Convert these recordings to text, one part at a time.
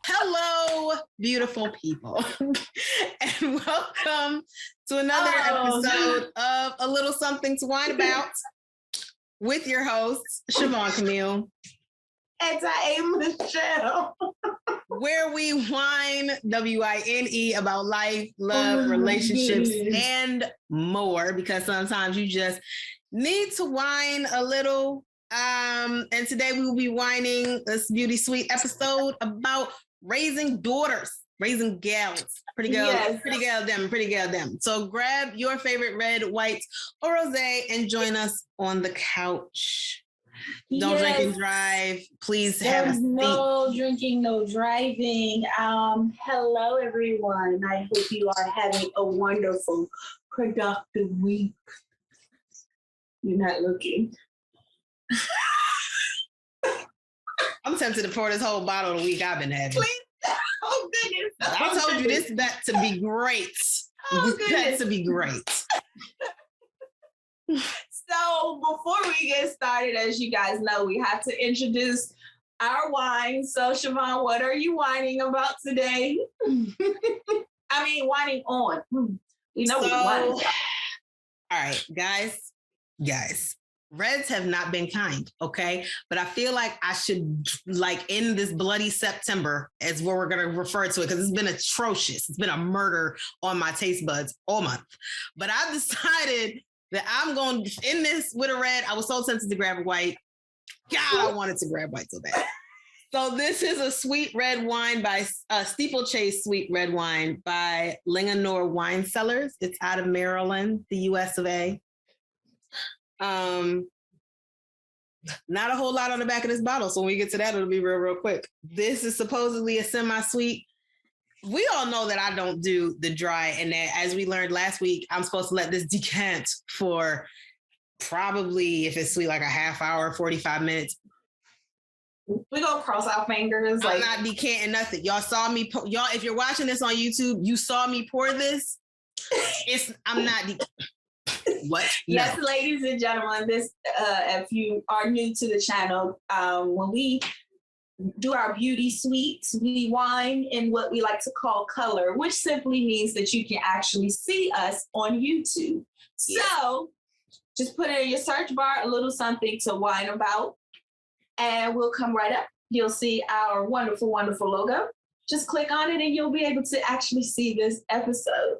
Hello, beautiful people, and welcome to another episode of A Little Something to Whine About with your hosts, Siobhan Camille. And I am Michelle. Where we whine, W-I-N-E, about life, love, relationships, and more, because sometimes you just need to whine a little. And today we will be whining this beauty suite episode about raising daughters, raising gals, pretty girl them. So grab your favorite red, white, or rosé and join us on the couch. Don't drink and drive. Please have a seat. No drinking, no driving. Hello, everyone. I hope you are having a wonderful, productive week. You're not looking. I'm tempted to pour this whole bottle of the week I've been having. Please. Oh, goodness. I told you this bet to be great. Oh, this bet to be great. So before we get started, as you guys know, we have to introduce our wine. So Siobhan, what are you whining about today? I mean, whining on. You know, all right, guys. Reds have not been kind, okay? But I feel like I should, in this bloody September, as what we're going to refer to it, because it's been atrocious. It's been a murder on my taste buds all month. But I've decided that I'm going to end this with a red. I was so tempted to grab a white. God, I wanted to grab white so bad. So this is a sweet red wine by Steeplechase Sweet Red Wine by Linganore Wine Cellars. It's out of Maryland, the US of A. Not a whole lot on the back of this bottle. So when we get to that, it'll be real quick. This is supposedly a semi-sweet. We all know that I don't do the dry, and that, as we learned last week, I'm supposed to let this decant for probably, if it's sweet, like a half hour, 45 minutes. We gonna cross our fingers. I'm not decanting nothing. Y'all saw me. Y'all, if you're watching this on YouTube, you saw me pour this. I'm not decanting. What? Yes, No. Ladies and gentlemen, this if you are new to the channel, when we do our beauty suites, we wine in what we like to call color, which simply means that you can actually see us on YouTube. Yes. So just put in your search bar a little something to whine about, and we'll come right up. You'll see our wonderful, wonderful logo. Just click on it and you'll be able to actually see this episode.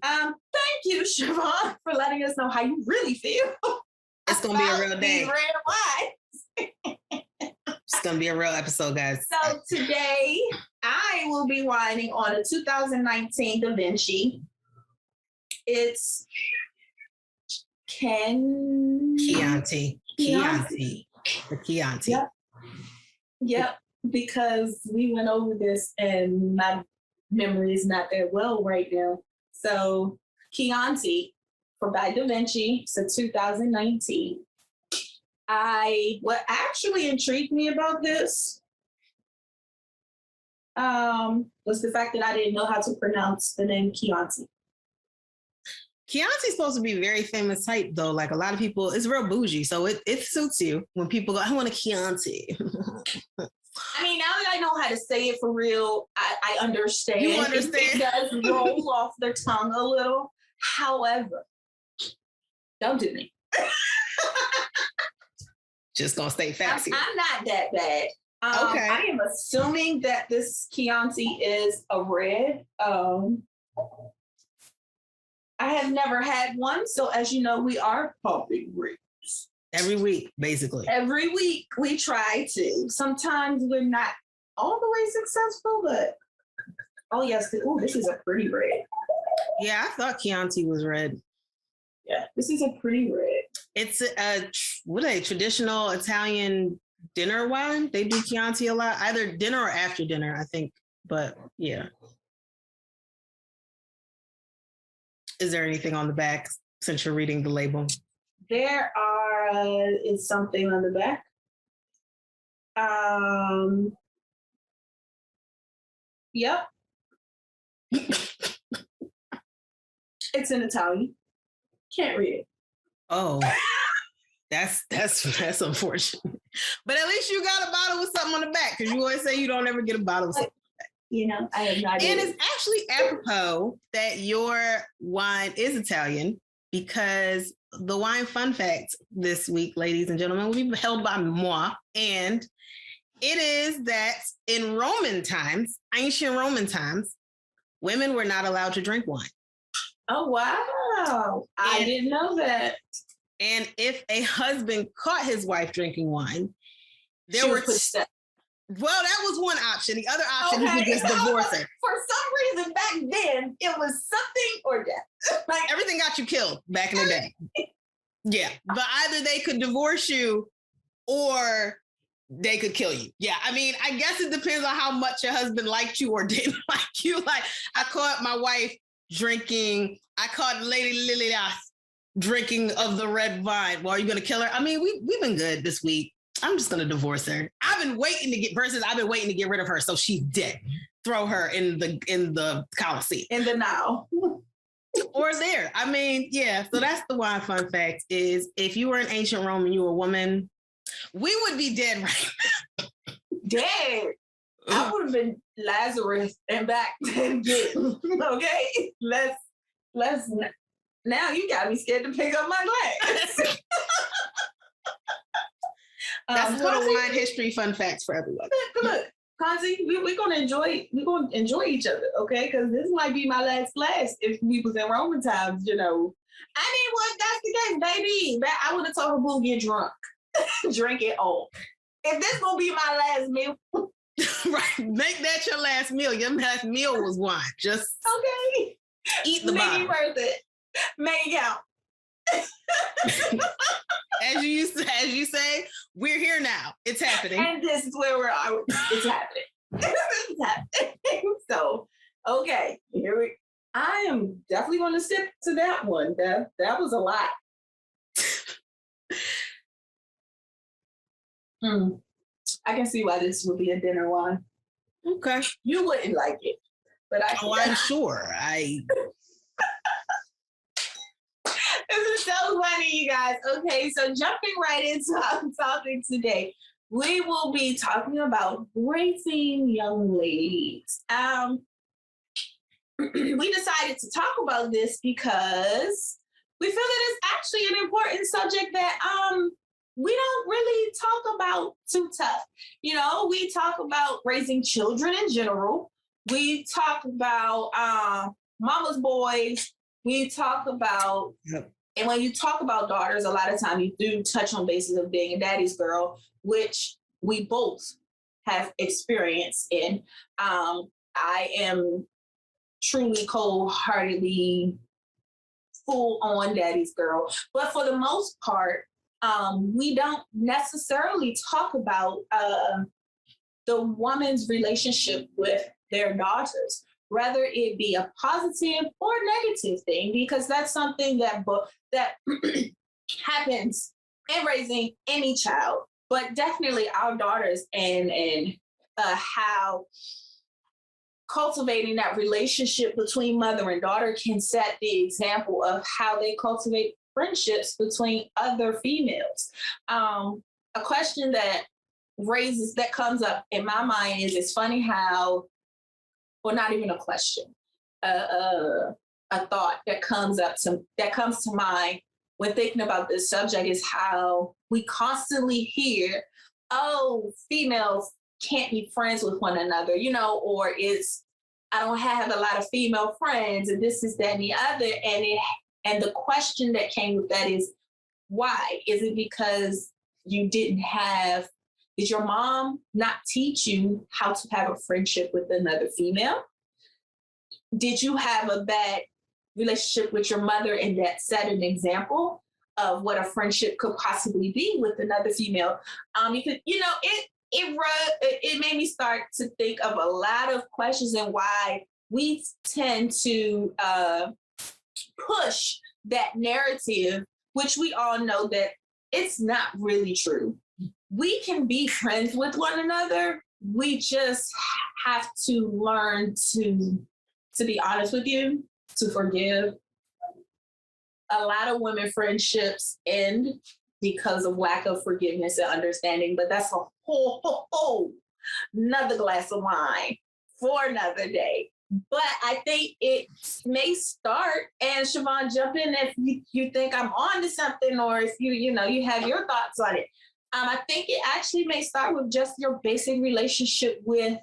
Thank you, Siobhan, for letting us know how you really feel. It's going to be a real day. Red wine. It's going to be a real episode, guys. So today, I will be whining on a 2019 Da Vinci. It's Chianti. The Chianti. Yep. Because we went over this and my memory is not that well right now. So Chianti by Da Vinci, so 2019. What actually intrigued me about this was the fact that I didn't know how to pronounce the name Chianti. Chianti's supposed to be very famous type, though. Like, a lot of people, it's real bougie, so it suits you when people go, I want a Chianti. I mean, now that I know how to say it for real, I understand. You understand? It does roll off the tongue a little. However, don't do me. Just gonna stay fancy. I'm not that bad. Okay. I am assuming that this Chianti is a red. I have never had one, so as you know, we are pumping grapes. Every week, basically. Every week we try to. Sometimes we're not all the way successful, but oh yes, this is a pretty red. Yeah, I thought Chianti was red. Yeah, this is a pretty red. It's a traditional Italian dinner wine. They do Chianti a lot, either dinner or after dinner, I think. But yeah. Is there anything on the back since you're reading the label? There is something on the back. Yep. It's in Italian. Can't read it. Oh, that's unfortunate. But at least you got a bottle with something on the back, because you always say you don't ever get a bottle with something. You know, I have no idea. And it's actually apropos that your wine is Italian, because the wine fun fact this week, ladies and gentlemen, will be held by moi. And it is that in Roman times, ancient Roman times, women were not allowed to drink wine. Oh, wow. I didn't know that. And if a husband caught his wife drinking wine, there were... Well, that was one option. The other option, he would just divorce her. For some reason, back then, it was something or death. Like, everything got you killed back in the day. Yeah. But either they could divorce you or they could kill you. Yeah. I mean, I guess it depends on how much your husband liked you or didn't like you. Like, I caught my wife drinking, I caught Lady Lily drinking of the red wine. Well, are you going to kill her? I mean, we've been good this week. I'm just going to divorce her. I've been waiting to get rid of her. So she's dead. Throw her in the Coliseum. In the now. Or there. I mean, yeah. So that's the wine fun fact is, if you were an ancient Rome and you were a woman, we would be dead right now. Dead. I would have been Lazarus and back then. Okay? Let's now you got me scared to pick up my glass. That's little wine history fun facts for everyone. Look, Kanzi, we're gonna enjoy each other, okay? Because this might be my last glass if we was in Roman times, you know. I mean, what? That's the case, baby. I would have told her, "Boo, get drunk, drink it all." If this gonna be my last meal, right? Make that your last meal. Your last meal was wine. Just okay. Eat the bottle. Make it worth it. Make it count. As you say, we're here now. It's happening. And this is where we're at. It's happening. It's happening. So, okay, I am definitely going to stick to that one. That was a lot. I can see why this would be a dinner wine. Okay. You wouldn't like it, but I'm sure. This is so funny, you guys. Okay, so jumping right into our topic today, we will be talking about raising young ladies. We decided to talk about this because we feel that it's actually an important subject that we don't really talk about too tough. You know, we talk about raising children in general. We talk about mama's boys. We talk about, and when you talk about daughters, a lot of time you do touch on basis of being a daddy's girl, which we both have experience in. I am truly cold-heartedly full-on daddy's girl. But for the most part, we don't necessarily talk about the woman's relationship with their daughters, whether it be a positive or negative thing, because that's something that happens in raising any child, but definitely our daughters, and how cultivating that relationship between mother and daughter can set the example of how they cultivate friendships between other females. A question that comes up in my mind is, it's funny how, well, not even a question, a thought that comes to mind when thinking about this subject is how we constantly hear, oh, females can't be friends with one another, you know, or I don't have a lot of female friends, and this is that and the other. And the question that came with that is, why? Is it because did your mom not teach you how to have a friendship with another female? Did you have a bad relationship with your mother and that set an example of what a friendship could possibly be with another female? Because, you know, it made me start to think of a lot of questions and why we tend to push that narrative, which we all know that it's not really true. We can be friends with one another. We just have to learn to be honest with you, to forgive. A lot of women friendships end because of lack of forgiveness and understanding. But that's a whole another glass of wine for another day. But I think it may start, and Siobhan, jump in if you think I'm on to something, or if you have your thoughts on it. I think it actually may start with just your basic relationship with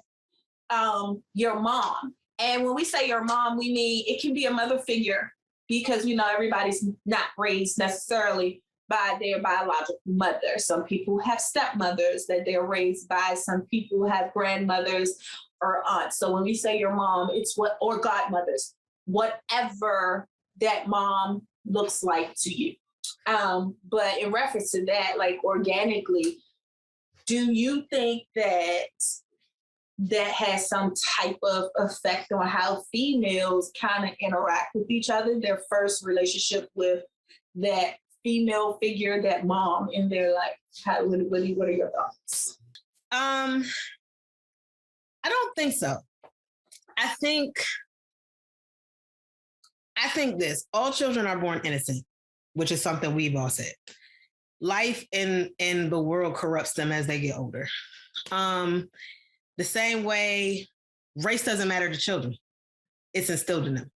your mom. And when we say your mom, we mean it can be a mother figure, because everybody's not raised necessarily by their biological mother. Some people have stepmothers that they're raised by. Some people have grandmothers or aunts. So when we say your mom, it's or godmothers, whatever that mom looks like to you. But in reference to that, like organically, do you think that has some type of effect on how females kind of interact with each other, their first relationship with that female figure, that mom in their life? What are your thoughts? I don't think so. I think this: all children are born innocent, which is something we've all said. Life in the world corrupts them as they get older. The same way race doesn't matter to children, it's instilled in them.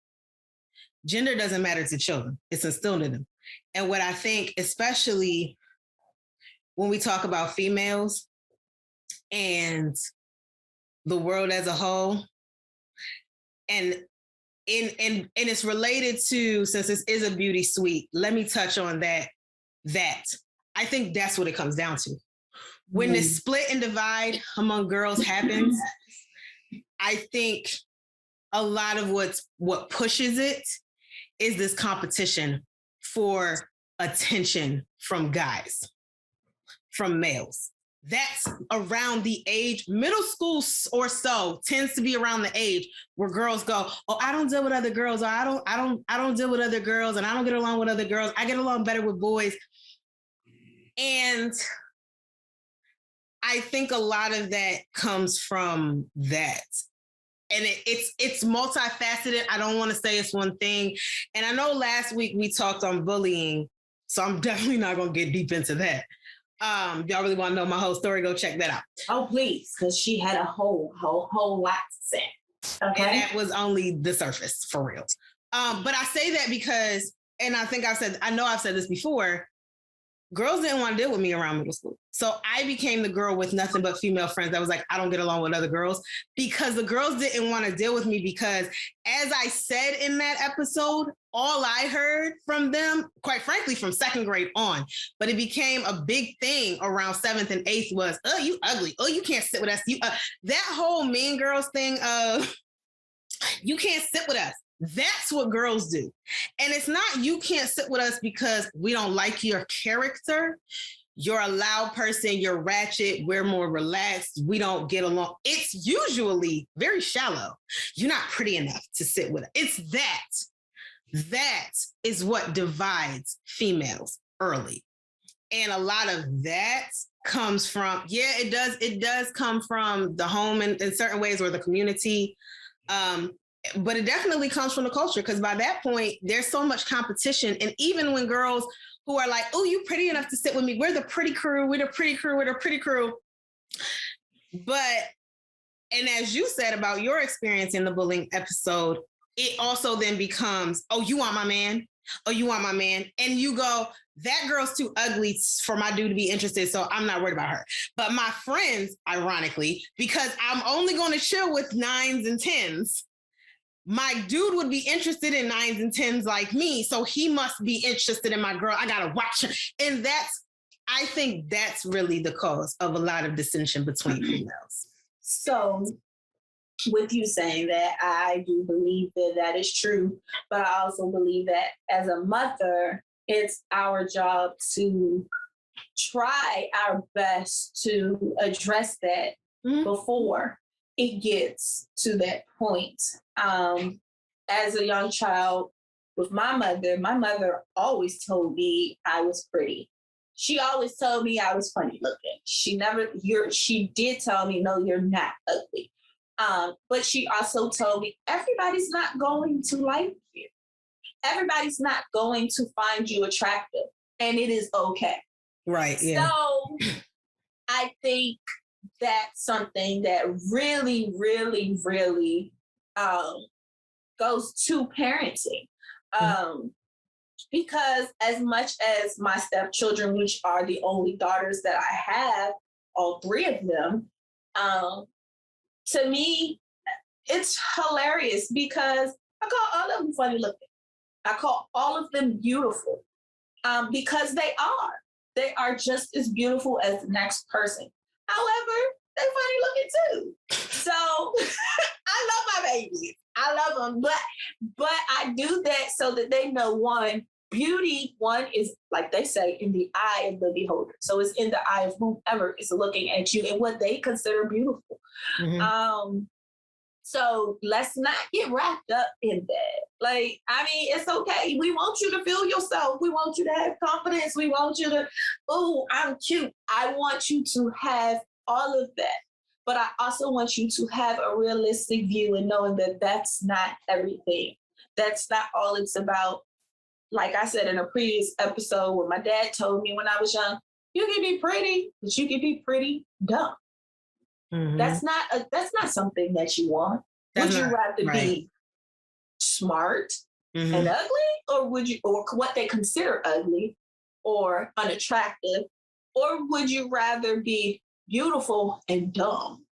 Gender doesn't matter to children, it's instilled in them. And what I think, especially when we talk about females and the world as a whole, and it's related to, since this is a beauty suite, let me touch on that. I think that's what it comes down to. When the split and divide among girls happens, I think a lot of what pushes it is this competition for attention from guys, from males. That's around the age, middle school or so tends to be around the age where girls go, oh, I don't deal with other girls, or I don't deal with other girls, and I don't get along with other girls. I get along better with boys. And I think a lot of that comes from that. And it's multifaceted. I don't want to say it's one thing. And I know last week we talked on bullying, so I'm definitely not going to get deep into that. Y'all really want to know my whole story, go check that out. Oh, please, because she had a whole lot to say. Okay. And that was only the surface, for real. But I say that because, and I know I've said this before, girls didn't want to deal with me around middle school. So I became the girl with nothing but female friends that was like, I don't get along with other girls, because the girls didn't want to deal with me, because as I said in that episode, all I heard from them, quite frankly, from second grade on, but it became a big thing around 7th and 8th was, oh, you ugly. Oh, you can't sit with us. That whole Mean Girls thing of you can't sit with us. That's what girls do. And it's not you can't sit with us because we don't like your character. You're a loud person. You're ratchet. We're more relaxed. We don't get along. It's usually very shallow. You're not pretty enough to sit with us. It's that. That is what divides females early. And a lot of that comes from, it does come from the home in certain ways, or the community. But it definitely comes from the culture, because by that point, there's so much competition. And even when girls who are like, oh, you pretty enough to sit with me, we're the pretty crew, we're the pretty crew, we're the pretty crew. But, and as you said about your experience in the bullying episode, it also then becomes, oh, you want my man? Oh, you want my man? And you go, that girl's too ugly for my dude to be interested, so I'm not worried about her. But my friends, ironically, because I'm only going to chill with 9s and 10s, my dude would be interested in 9s and 10s like me, so he must be interested in my girl. I gotta watch her. And I think that's really the cause of a lot of dissension between females. So with you saying that, I do believe that is true, but I also believe that as a mother, it's our job to try our best to address that before it gets to that point. As a young child with my mother always told me I was pretty. She always told me I was funny looking. She did tell me, no, you're not ugly. But she also told me everybody's not going to like you. Everybody's not going to find you attractive, and it is okay. Right. Yeah. So I think that's something that really, really, really goes to parenting. Because as much as my stepchildren, which are the only daughters that I have, all three of them, to me, it's hilarious because I call all of them funny looking. I call all of them beautiful because they are. They are just as beautiful as the next person. However, they're funny looking too. So I love my babies. I love them, but I do that so that they know beauty is, like they say, in the eye of the beholder. So it's in the eye of whomever is looking at you and what they consider beautiful. So let's not get wrapped up in that. Like, I mean, it's okay. We want you to feel yourself. We want you to have confidence. We want you to, oh, I'm cute. I want you to have all of that. But I also want you to have a realistic view and knowing that that's not everything. That's not all it's about. Like I said in a previous episode where my dad told me when I was young, you can be pretty, but you can be pretty dumb. That's not something that you want. Would you rather be smart and ugly, or what they consider ugly or unattractive, or would you rather be beautiful and dumb?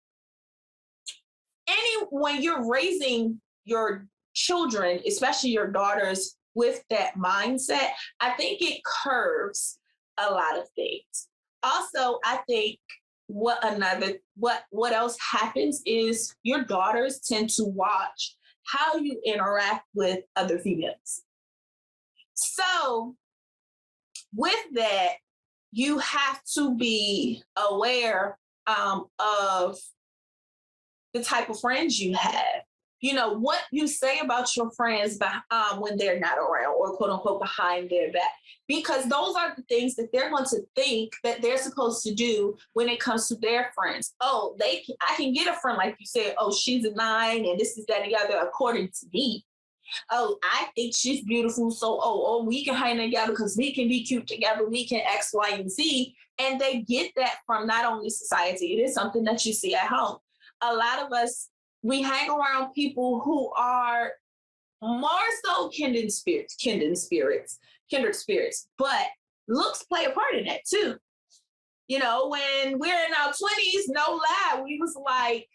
When you're raising your children, especially your daughters, with that mindset, I think it curves a lot of things. Also, I think what else happens is your daughters tend to watch how you interact with other females. So with that, you have to be aware of the type of friends you have. You know, what you say about your friends when they're not around, or quote unquote behind their back, because those are the things that they're going to think that they're supposed to do when it comes to their friends. Oh, I can get a friend, like you said, oh, she's a 9 and this is that and the other, according to me. Oh, I think she's beautiful. So, we can hang together because we can be cute together. We can X, Y, and Z. And they get that from not only society, it is something that you see at home. A lot of us, we hang around people who are more so kindred spirits, but looks play a part in that too. You know, when we're in our 20s, no lie, we was like,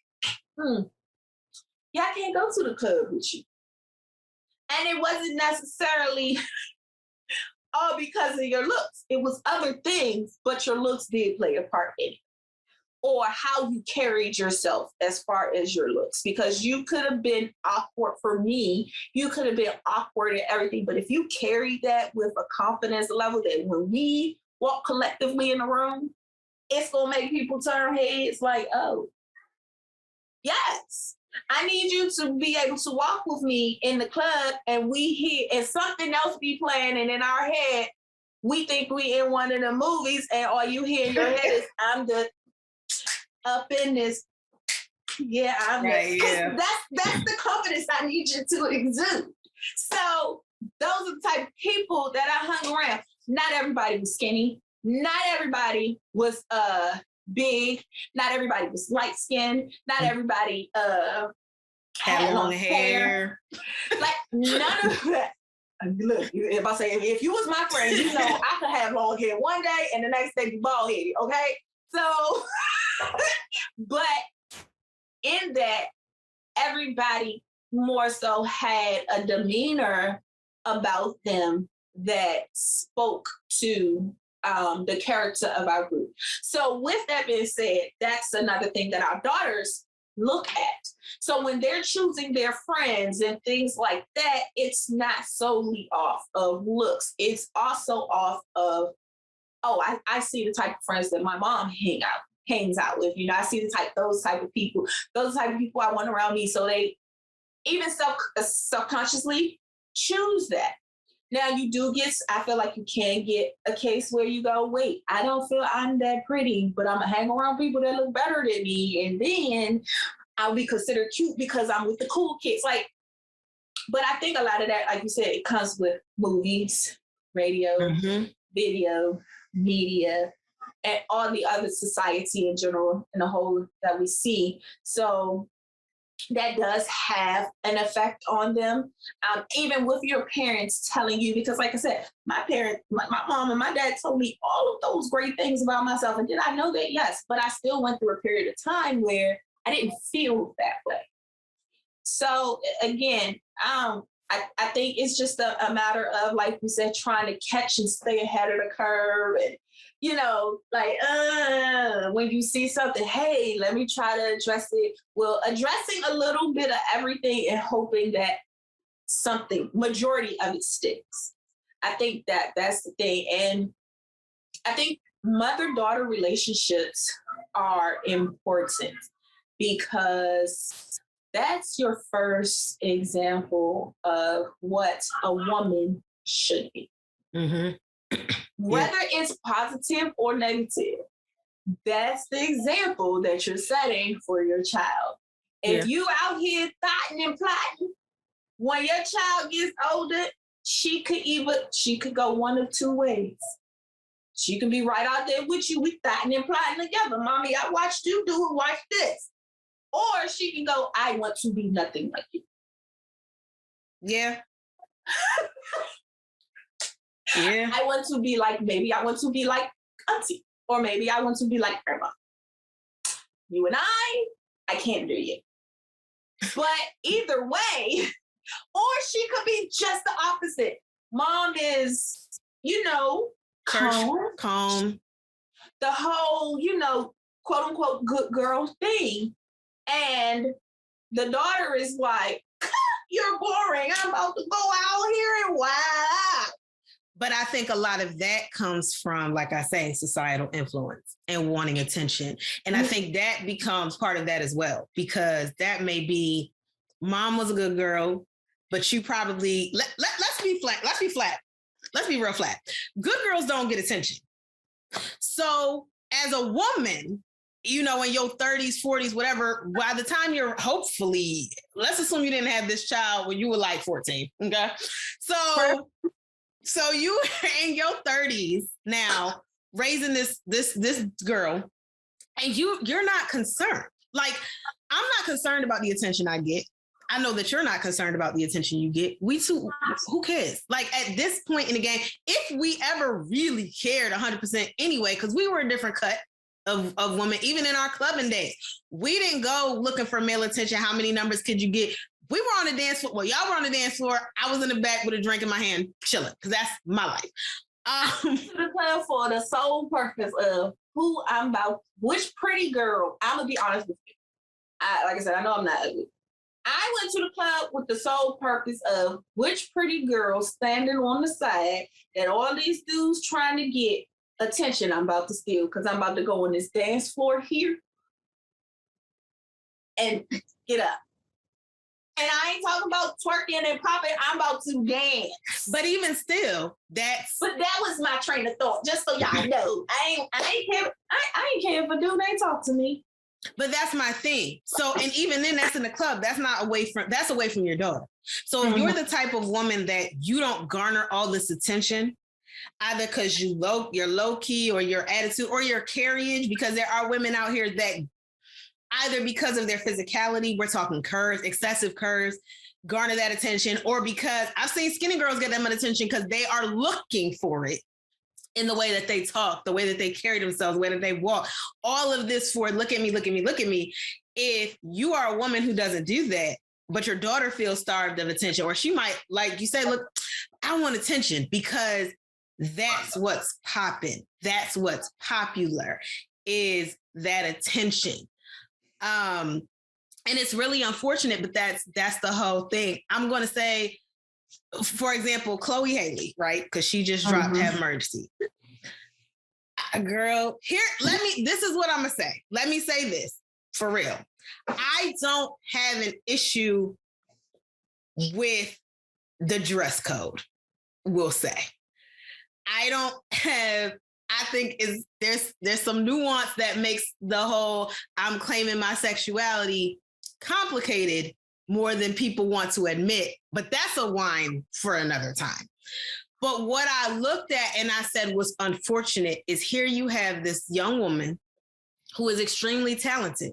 yeah, I can't go to the club with you. And it wasn't necessarily all because of your looks. It was other things, but your looks did play a part in it. Or how you carried yourself as far as your looks, because you could have been awkward. For me, you could have been awkward and everything, but if you carried that with a confidence level that when we walk collectively in the room, it's gonna make people turn heads like, oh, yes, I need you to be able to walk with me in the club and we hear and something else be playing, and in our head we think we in one of the movies, and all you hear in your head is, I'm the up in this. Yeah, I'm right. Yeah. That's the confidence I need you to exude. So those are the type of people that I hung around. Not everybody was skinny. Not everybody was big. Not everybody was light skinned. Not everybody had long hair. Like none of that. Look, if I say if you was my friend, you know I could have long hair one day and the next day be bald headed. Okay, so. But in that, everybody more so had a demeanor about them that spoke to the character of our group. So with that being said, that's another thing that our daughters look at. So when they're choosing their friends and things like that, it's not solely off of looks. It's also off of, I see the type of friends that my mom hangs out with. You know, I see those type of people I want around me. So they even subconsciously choose that. Now you do I feel like you can get a case where you go, wait, I don't feel I'm that pretty, but I'm gonna hang around people that look better than me. And then I'll be considered cute because I'm with the cool kids. Like, but I think a lot of that, like you said, it comes with movies, radio, video, media, and all the other society in general and the whole that we see. So that does have an effect on them. Even with your parents telling you, because like I said, my mom and my dad told me all of those great things about myself. And did I know that? Yes. But I still went through a period of time where I didn't feel that way. So again, I think it's just a matter of, like we said, trying to catch and stay ahead of the curve. And, like when you see something, hey, let me try to address it. Well, addressing a little bit of everything and hoping that majority of it sticks. I think that's the thing. And I think mother-daughter relationships are important because that's your first example of what a woman should be. Mm-hmm. Whether it's positive or negative, that's the example that you're setting for your child. If you out here thotting and plotting, when your child gets older, she could go one of two ways. She can be right out there with you, we thotting and plotting together. Mommy, I watched you do it, watch this. Or she can go, I want to be nothing like you. Yeah. Yeah. I want to be like, maybe I want to be like auntie, or maybe I want to be like grandma. You and I can't do it. But either way, or she could be just the opposite. Mom is, calm. The whole, quote unquote, good girl thing. And the daughter is like, you're boring. I'm about to go out here and wow. But I think a lot of that comes from, like I say, societal influence and wanting attention. And I think that becomes part of that as well, because that may be, mom was a good girl, but you probably, let's be flat. Let's be real flat. Good girls don't get attention. So as a woman, in your 30s, 40s, whatever, by the time you're hopefully, let's assume you didn't have this child when you were like 14. Okay. So you in your 30s now, raising this girl, and you're not concerned. Like, I'm not concerned about the attention I get. I know that you're not concerned about the attention you get. We too, who cares? Like, at this point in the game, if we ever really cared 100% anyway, because we were a different cut of women, even in our clubbing days, we didn't go looking for male attention. How many numbers could you get? We were on the dance floor. Well, y'all were on the dance floor. I was in the back with a drink in my hand, chilling, because that's my life. The club for the sole purpose of which pretty girl. I'm gonna be honest with you. Like I said, I know I'm not ugly. I went to the club with the sole purpose of which pretty girl standing on the side that all these dudes trying to get attention I'm about to steal, because I'm about to go on this dance floor here and get up. And I ain't talking about twerking and popping. I'm about to dance. But even still, But that was my train of thought. Just so y'all know, I ain't care if a dude ain't talk to me. But that's my thing. So, and even then, that's in the club. That's away from your daughter. So if you're the type of woman that you don't garner all this attention, either because you're low key, or your attitude, or your carriage, because there are women out here that either because of their physicality, we're talking curves, excessive curves, garner that attention, or because I've seen skinny girls get that much attention because they are looking for it in the way that they talk, the way that they carry themselves, the way that they walk, all of this for look at me, look at me, look at me. If you are a woman who doesn't do that, but your daughter feels starved of attention, or she might, like you say, look, I want attention because that's what's popping. That's what's popular, is that attention. And it's really unfortunate, but that's the whole thing. I'm going to say, for example, Chloe Haley, right? Because she just dropped Have Mercy. Girl, this is what I'm going to say. Let me say this for real. I don't have an issue with the dress code, we'll say. I think there's some nuance that makes the whole I'm claiming my sexuality complicated more than people want to admit, but that's a wine for another time. But what I looked at and I said was unfortunate is here you have this young woman who is extremely talented,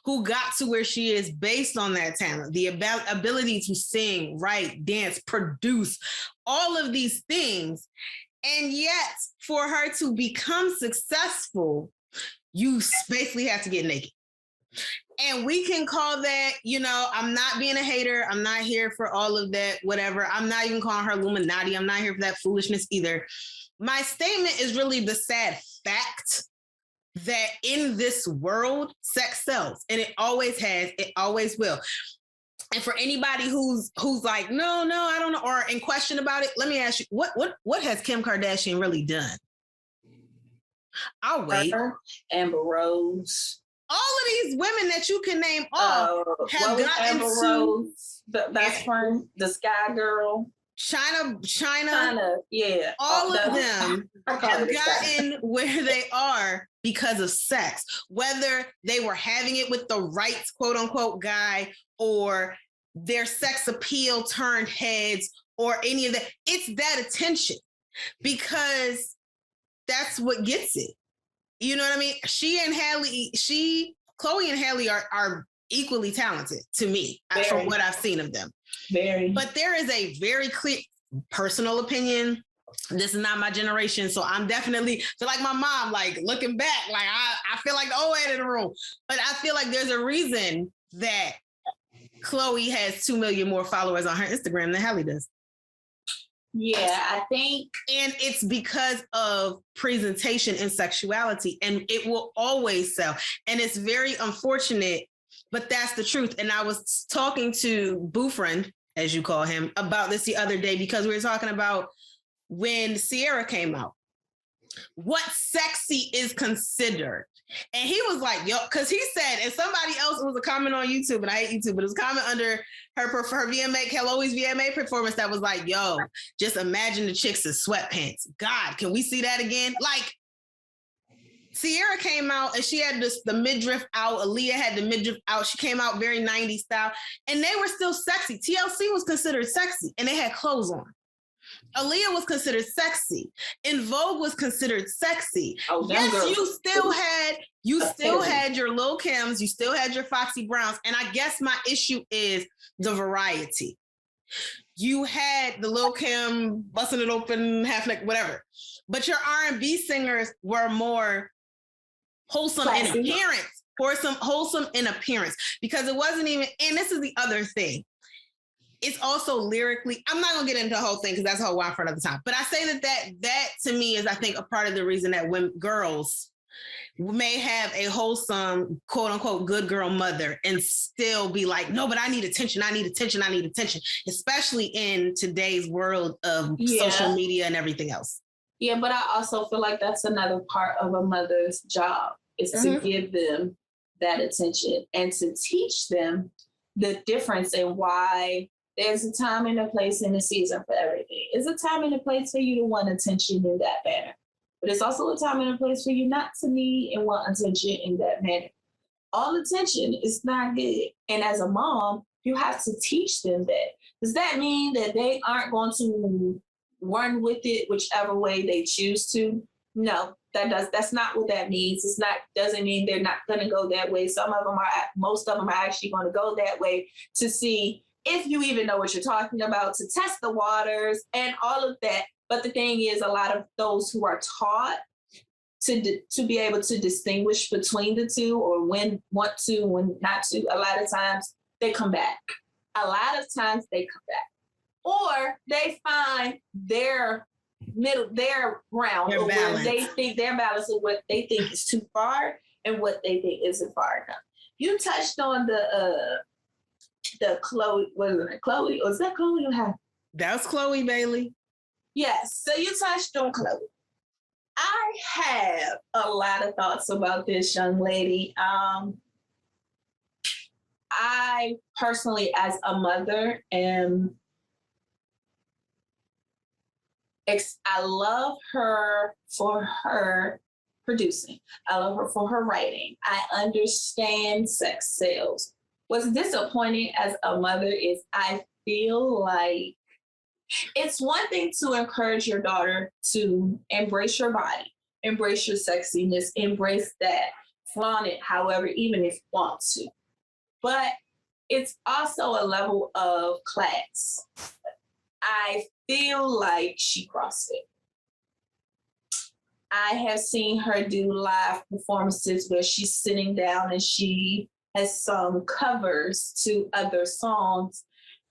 who got to where she is based on that talent, the ability to sing, write, dance, produce, all of these things. And yet, for her to become successful, you basically have to get naked. And we can call that, I'm not being a hater. I'm not here for all of that, whatever. I'm not even calling her Illuminati. I'm not here for that foolishness either. My statement is really the sad fact that in this world, sex sells. And it always has, it always will. And for anybody who's like, no, I don't know, or in question about it, let me ask you, what has Kim Kardashian really done? I'll wait. Amber Rose. All of these women that you can name off have gotten Amber Rose, the best friend, the Sky Girl. China, yeah. All of them have gotten where they are because of sex, whether they were having it with the right quote unquote guy or their sex appeal turned heads or any of that. It's that attention because that's what gets it. You know what I mean? Chloe and Halle are equally talented to me from what I've seen of them. Very. But there is a very clear personal opinion. This is not my generation. So I'm definitely, so like my mom, like looking back, like I feel like the old head in the room. But I feel like there's a reason that Chloe has 2 million more followers on her Instagram than Halle does. Yeah, I think. And it's because of presentation and sexuality, and it will always sell. And it's very unfortunate, but that's the truth. And I was talking to Boo Friend, as you call him, about this the other day because we were talking about when Sierra came out, what sexy is considered. And he was like, yo, because he said, and somebody else was a comment on YouTube, and I hate YouTube, but it was a comment under her VMA, Chloe's VMA performance that was like, yo, just imagine the chicks in sweatpants. God, can we see that again? Like, Sierra came out and she had the midriff out. Aaliyah had the midriff out. She came out very 90s style, and they were still sexy. TLC was considered sexy, and they had clothes on. Aaliyah was considered sexy. En Vogue was considered sexy. Oh, yes, girl. You still had your Lil' Kims, you still had your Foxy Browns. And I guess my issue is the variety. You had the Lil' Kim busting it open, half neck, whatever. But your R&B singers were more wholesome in appearance. Wholesome in appearance. Because it wasn't even, and this is the other thing. It's also lyrically, I'm not going to get into the whole thing because that's a whole while for another time. But I say that to me is, I think, a part of the reason that when girls may have a wholesome, quote unquote, good girl mother and still be like, no, but I need attention. I need attention. I need attention, especially in today's world of social media and everything else. Yeah, but I also feel like that's another part of a mother's job is to give them that attention and to teach them the difference in why there's a time and a place and a season for everything. It's a time and a place for you to want attention in that manner. But it's also a time and a place for you not to need and want attention in that manner. All attention is not good. And as a mom, you have to teach them that. Does that mean that they aren't going to run with it whichever way they choose to? No, that's not what that means. Doesn't mean they're not going to go that way. Most of them are actually going to go that way to see if you even know what you're talking about, to test the waters and all of that. But the thing is, a lot of those who are taught to be able to distinguish between the two, or when want to, when not to, a lot of times they come back. A lot of times they come back. Or they find their ground, or where they think their balance of what they think is too far and what they think isn't far enough. You touched on the Chloe, wasn't it Chloe? Was that Chloe or how? That was Chloe Bailey. Yes. So you touched on Chloe. I have a lot of thoughts about this young lady. I personally, as a mother, I love her for her producing. I love her for her writing. I understand sex sales. What's disappointing as a mother is I feel like It's one thing to encourage your daughter to embrace your body, embrace your sexiness, embrace that, flaunt it, however, even if you want to. But it's also a level of class. I feel like she crossed it. I have seen her do live performances where she's sitting down and she has sung covers to other songs.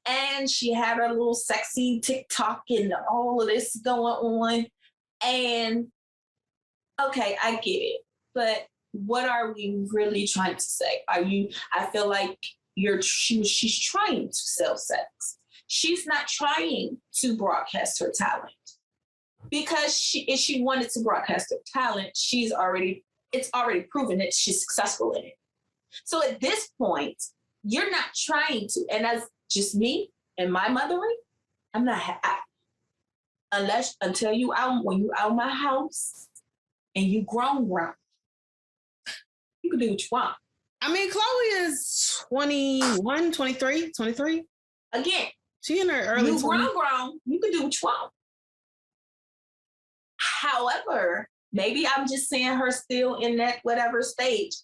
And she had her little sexy TikTok and all of this going on. And okay, I get it. But what are we really trying to say? I feel like she's trying to sell sex. She's not trying to broadcast her talent. Because if she wanted to broadcast her talent, it's already proven that she's successful in it. So at this point, you're not trying to, and as just me and my mothering, I'm not until you out when you out my house and you grown, you can do what you want. I mean, Chloe is 21, 23. Again, she in her early 20s. Grown, you can do what you want. However, maybe I'm just seeing her still in that whatever stage.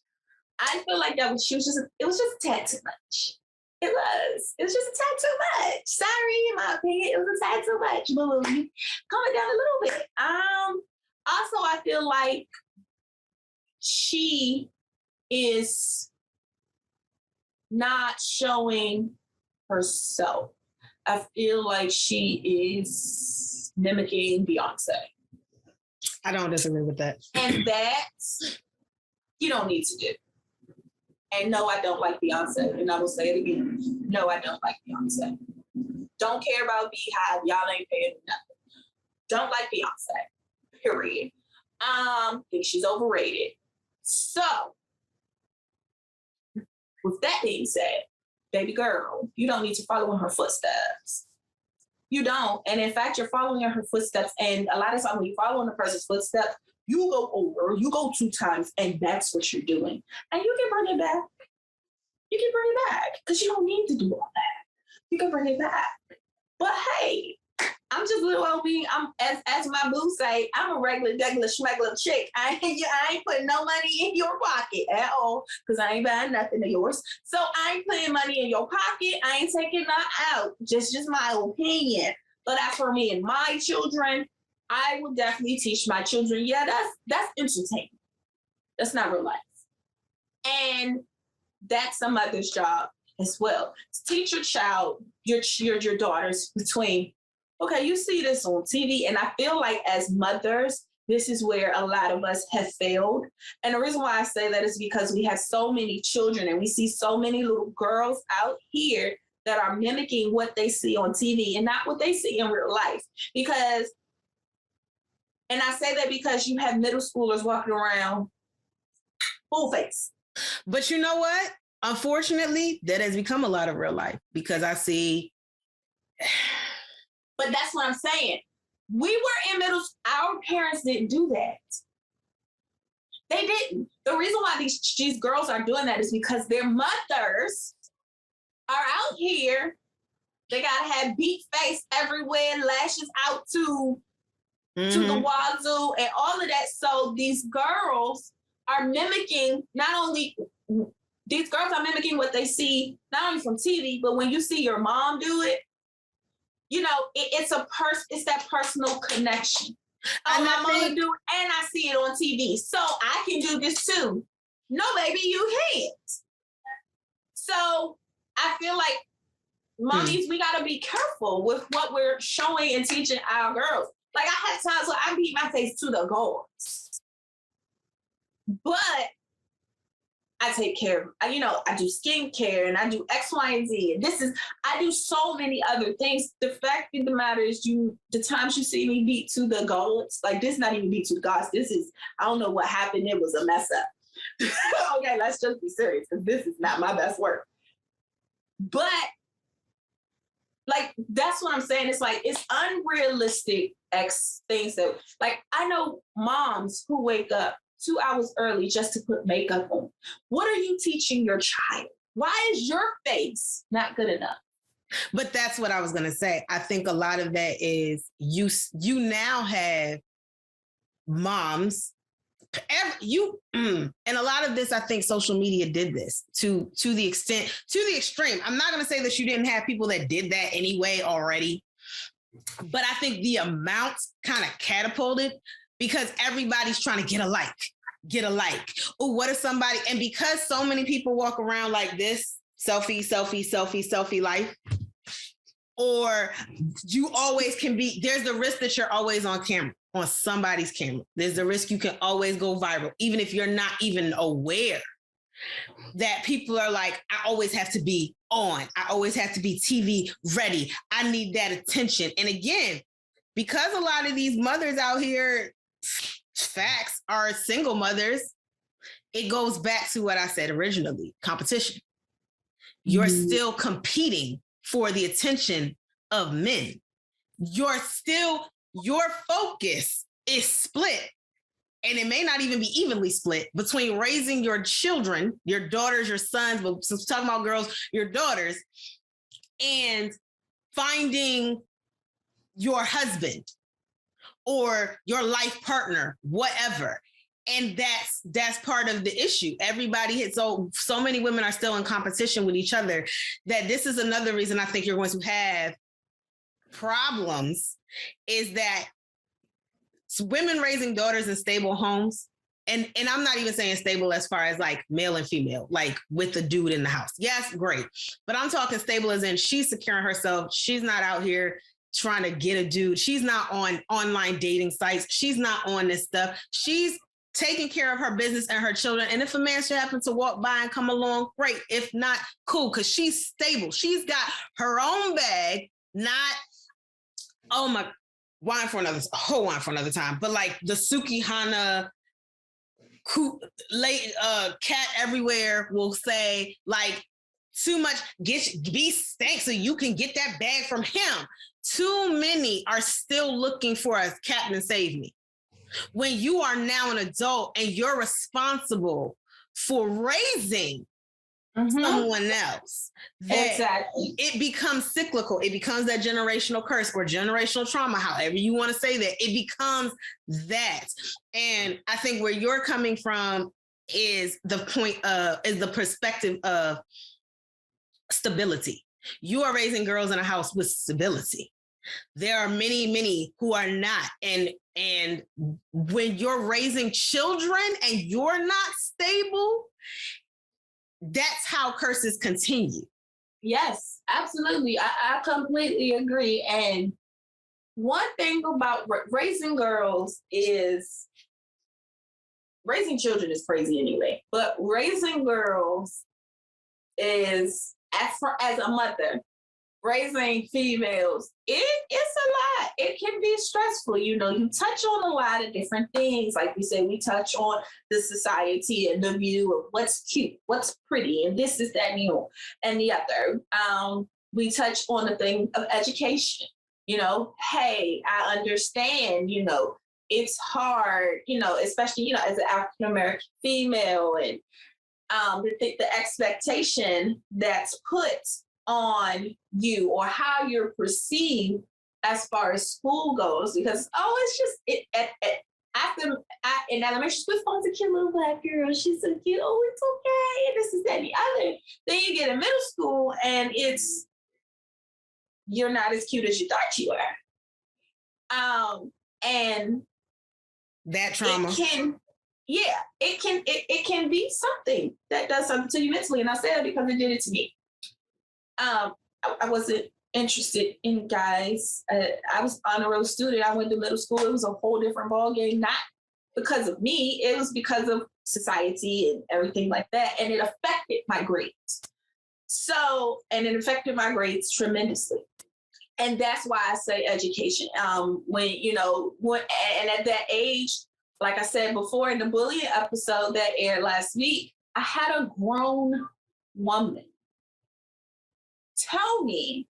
I feel like it was just a tad too much. It was just a tad too much. Sorry, in my opinion, it was a tad too much. But calm it down a little bit. Also, I feel like she is not showing herself. I feel like she is mimicking Beyonce. I don't disagree with that. And that you don't need to do. And no, I don't like Beyonce. And I will say it again. No, I don't like Beyonce. Don't care about Beehive. Y'all ain't paying nothing. Don't like Beyonce. Period. Think she's overrated. So, with that being said, baby girl, you don't need to follow in her footsteps. You don't. And in fact, you're following in her footsteps. And a lot of times when you follow in a person's footsteps, you go 2 times, and that's what you're doing. And you can bring it back. You can bring it back because you don't need to do all that. You can bring it back. But hey, I'm just a little old me. I'm as my boo say, I'm a regular schmegular chick. I ain't putting no money in your pocket at all because I ain't buying nothing of yours. So I ain't putting money in your pocket. I ain't taking that out. Just my opinion. But as for me and my children, I would definitely teach my children. Yeah, that's entertainment. That's not real life. And that's a mother's job as well. Teach your child, your daughters between, okay, you see this on TV. And I feel like as mothers, this is where a lot of us have failed. And the reason why I say that is because we have so many children and we see so many little girls out here that are mimicking what they see on TV and not what they see in real life. And I say that because you have middle schoolers walking around full face. But you know what? Unfortunately, that has become a lot of real life because I see. But that's what I'm saying. We were in middle school. Our parents didn't do that. They didn't. The reason why these girls are doing that is because their mothers are out here. They got to have beat face everywhere, lashes out to the wazoo and all of that. So these girls are mimicking what they see, not only from TV, but when you see your mom do it, you know, it's that personal connection. Oh, my mom do it and I see it on TV. So I can do this too. No, baby, you can't. So I feel like mommies, we gotta be careful with what we're showing and teaching our girls. Like I had times where I beat my face to the gods. But I take care of, I do skincare and I do X, Y, and Z. And I do so many other things. The fact of the matter is the times you see me beat to the gods, like this not even beat to the gods. I don't know what happened. It was a mess up. Okay, let's just be serious because this is not my best work. But like, that's what I'm saying. It's like, it's unrealistic things that, like, I know moms who wake up 2 hours early just to put makeup on. What are you teaching your child? Why is your face not good enough? But that's what I was going to say. I think a lot of that is you now have moms and a lot of this, I think social media did this to the extreme. I'm not going to say that you didn't have people that did that anyway already, but I think the amount kind of catapulted because everybody's trying to get a like. Oh, what if somebody, and because so many people walk around like this, selfie life, or you always can be, there's the risk that you're always on camera, on somebody's camera. There's the risk you can always go viral, even if you're not even aware that people are like, I always have to be on. I always have to be TV ready. I need that attention. And again, because a lot of these mothers out here, facts, are single mothers, it goes back to what I said originally, competition. You're still competing for the attention of men. Your focus is split, and it may not even be evenly split between raising your children, your daughters, your sons, but since we're talking about girls, your daughters, and finding your husband or your life partner, whatever. And that's part of the issue. Everybody hits, so many women are still in competition with each other, that this is another reason I think you're going to have problems, is that women raising daughters in stable homes, and I'm not even saying stable as far as like male and female, like with the dude in the house. Yes, great. But I'm talking stable as in she's securing herself. She's not out here trying to get a dude. She's not on online dating sites. She's not on this stuff. She's taking care of her business and her children. And if a man should happen to walk by and come along, great. If not, cool, because she's stable. She's got her own bag, not, oh my, wine for another time. But like the Sukihana cat everywhere will say, like, too much, be stank so you can get that bag from him. Too many are still looking for a Captain Save Me. When you are now an adult and you're responsible for raising someone else, exactly, it becomes cyclical. It becomes that generational curse or generational trauma, however you want to say that. It becomes that. And I think where you're coming from is the perspective of stability. You are raising girls in a house with stability. There are many, many who are not. And when you're raising children and you're not stable, that's how curses continue. Yes, absolutely. I completely agree. And one thing about raising girls is, raising children is crazy anyway, but raising girls is, as a mother, raising females, it's a lot. It can be stressful. You know, you touch on a lot of different things. Like we said, we touch on the society and the view of what's cute, what's pretty, and this is that, and the other. We touch on the thing of education. You know, hey, I understand, it's hard, especially, as an African-American female, and the expectation that's put on you or how you're perceived as far as school goes, because it's just in elementary school, it's a cute little Black girl, she's so cute, it's okay, and this is that and the other. Then you get in middle school and you're not as cute as you thought you were, and that trauma it can be something that does something to you mentally. And I say that because it did it to me. I wasn't interested in guys. I was honor roll student. I went to middle school. It was a whole different ballgame, not because of me. It was because of society and everything like that. And it affected my grades. And it affected my grades tremendously. And that's why I say education. And at that age, like I said before in the bullying episode that aired last week, I had a grown woman tell me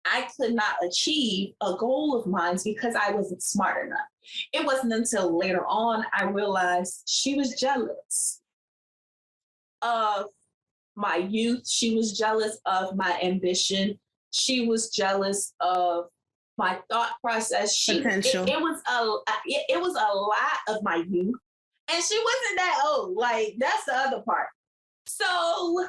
I could not achieve a goal of mine because I wasn't smart enough. It wasn't until later on I realized she was jealous of my youth. She was jealous of my ambition. she was jealous of my thought process. Potential. It was a lot of my youth, and she wasn't that old. Like, that's the other part. So,